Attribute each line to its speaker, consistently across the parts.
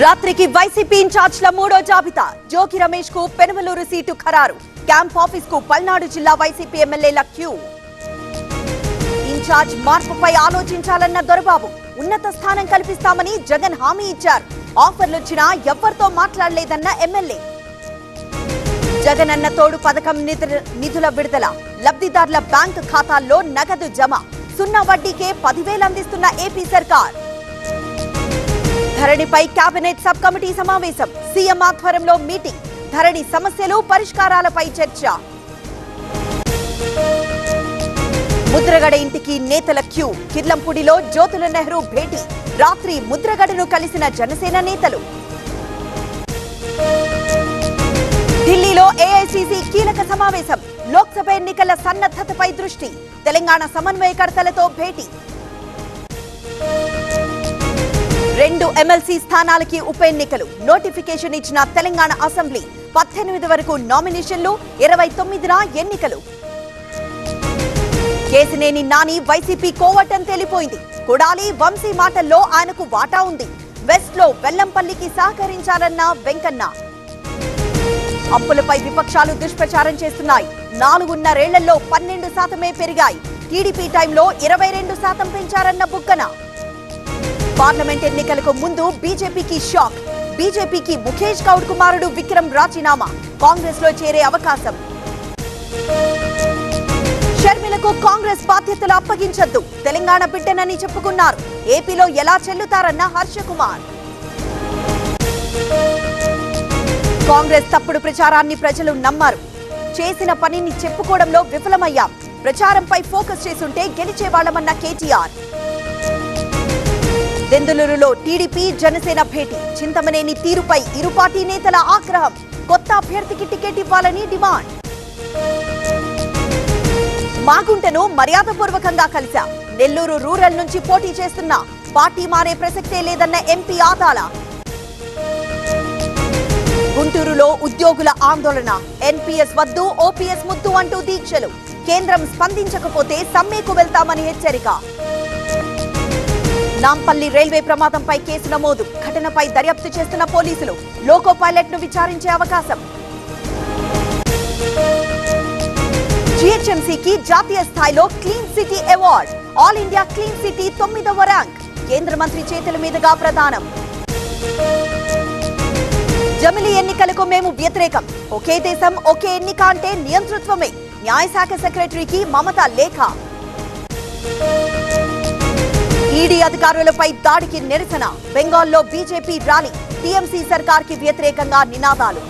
Speaker 1: రాత్రికి వైసీపీ ఇన్ఛార్జ్ల మూడో జాబితా. జోగి రమేష్ కు పెనమలూరు సీటు ఖరారు. క్యాంప్ ఆఫీస్ కు పల్నాడు జిల్లా వైసీపీ ఎమ్మెల్యేల క్యూ. ఇన్ఛార్జ్ మార్పుపై ఆలోచించాలన్న దొరబాబు. ఉన్నత స్థానం కల్పిస్తామని జగన్ హామీ ఇచ్చారు. ఆఫర్లొచ్చినా ఎవ్వరితో మాట్లాడలేదన్న ఎమ్మెల్యే. జగనన్న తోడు పథకం నిధుల విడుదల. లబ్ధిదారుల బ్యాంకు ఖాతాల్లో నగదు జమ. 0 వడ్డీకే 10,000 అందిస్తున్న ఏపీ సర్కార్. ధరణిపై కేబినెట్ సబ్ కమిటీ సమావేశం. సీఎం ఆధ్వర్యంలో మీటింగ్. ధరణి సమస్యలు పరిష్కారాలపై చర్చ. ముద్రగడ ఇంటికి నేతల క్యూ. కిర్లంపూడిలో జ్యోతుల నెహ్రూ భేటీ. రాత్రి ముద్రగడను కలిసిన జనసేన నేతలు. ఢిల్లీలో ఏఐసీసీ కీలక సమావేశం. లోక్సభ ఎన్నికల సన్నద్ధతపై దృష్టి. తెలంగాణ సమన్వయకర్తలతో భేటీ. 2 ఎమ్మెల్సీ స్థానాలకి ఉప ఎన్నికలు. నోటిఫికేషన్ ఇచ్చిన తెలంగాణ అసెంబ్లీ. 18 వరకు నామినేషన్లు. 29న ఎన్నికలు. కేసినేని నాని వైసీపీ కోవటం తేలిపోయింది. కొడాలి వంశీ మాటల్లో ఆయనకు వాటా ఉంది. వెస్ట్ లో వెల్లంపల్లికి సహకరించాలన్న వెంకన్న. అప్పులపై విపక్షాలు దుష్ప్రచారం చేస్తున్నాయి. 4.5 ఏళ్లలో 12% పెరిగాయి. టీడీపీ టైంలో 22% పెంచారన్న బుగ్గన. పార్లమెంట్ ఎన్నికలకు ముందు బీజేపీకి షాక్. బీజేపీకి ముఖేష్ గౌడ్ కుమారుడు విక్రమ్ రాజీనామా. కాంగ్రెస్ లో చేరే అవకాశం. షర్మిలకు కాంగ్రెస్ బాధ్యతలు అప్పగించొద్దు. తెలంగాణ బిడ్డనని చెప్పుకున్నారు. ఏపీలో ఎలా చెల్లుతారన్న హర్ష కుమార్. కాంగ్రెస్ తప్పుడు ప్రచారాన్ని ప్రజలు నమ్మారు. చేసిన పనిని చెప్పుకోవడంలో విఫలమయ్యాం. ప్రచారంపై ఫోకస్ చేసుంటే గెలిచేవాళ్లమన్న కేటీఆర్. దెందులూరులో టీడీపీ జనసేన భేటీ. చింతమనేని తీరుపై ఇరు పార్టీ నేతల ఆగ్రహం. కొత్త అభ్యర్థికి టికెట్ ఇవ్వాలని డిమాండ్. మాగుంటను మర్యాదపూర్వకంగా కలిశాం. నెల్లూరు రూరల్ నుంచి పోటీ చేస్తున్నా. పార్టీ మారే ప్రసక్తే లేదన్న ఎంపీ ఆదాల. గుంటూరులో ఉద్యోగుల ఆందోళన. ఎన్పీఎస్ వద్దు, ఓపీఎస్ ముద్దు అంటూ దీక్షలు. కేంద్రం స్పందించకపోతే సమ్మెకు వెళ్తామని హెచ్చరిక. నాంపల్లి రైల్వే ప్రమాదంపై కేసు నమోదు. ఘటనపై దర్యాప్తు చేస్తున్న పోలీసులు. లోకో పైలట్ ను విచారించే అవకాశం. జీహెచ్ఎంసీకి జాతీయ స్థాయిలో clean city award. All India clean city 9వ ర్యాంక్. కేంద్ర మంత్రి చేతుల మీదుగా ప్రదానం. జమిలీ ఎన్నికలకు మేము వ్యతిరేకం. ఒకే దేశం ఒకే ఎన్నిక అంటే నియంతృత్వమే. న్యాయశాఖ సెక్రటరీకి మమత లేఖ. ఈడీ అధికారులపై దాడికి నిరసన. బెంగాల్లో బీజేపీ ర్యాలీ. టీఎంసీ సర్కార్కి వ్యతిరేకంగా నినాదాలు.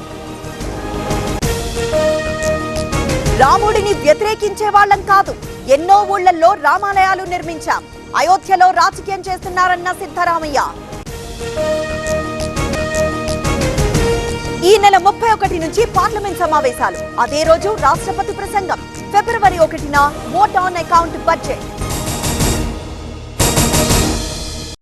Speaker 1: రాముడిని వ్యతిరేకించే వాళ్లం కాదు. ఎన్నో ఊళ్లలో రామాలయాలు నిర్మించాం. అయోధ్యలో రాజకీయం చేస్తున్నారన్న సిద్ధరామయ్య. ఈ నెల 31 నుంచి పార్లమెంట్ సమావేశాలు. అదే రోజు రాష్ట్రపతి ప్రసంగం. ఫిబ్రవరి 1న వోట్ ఆన్ అకౌంట్ బడ్జెట్.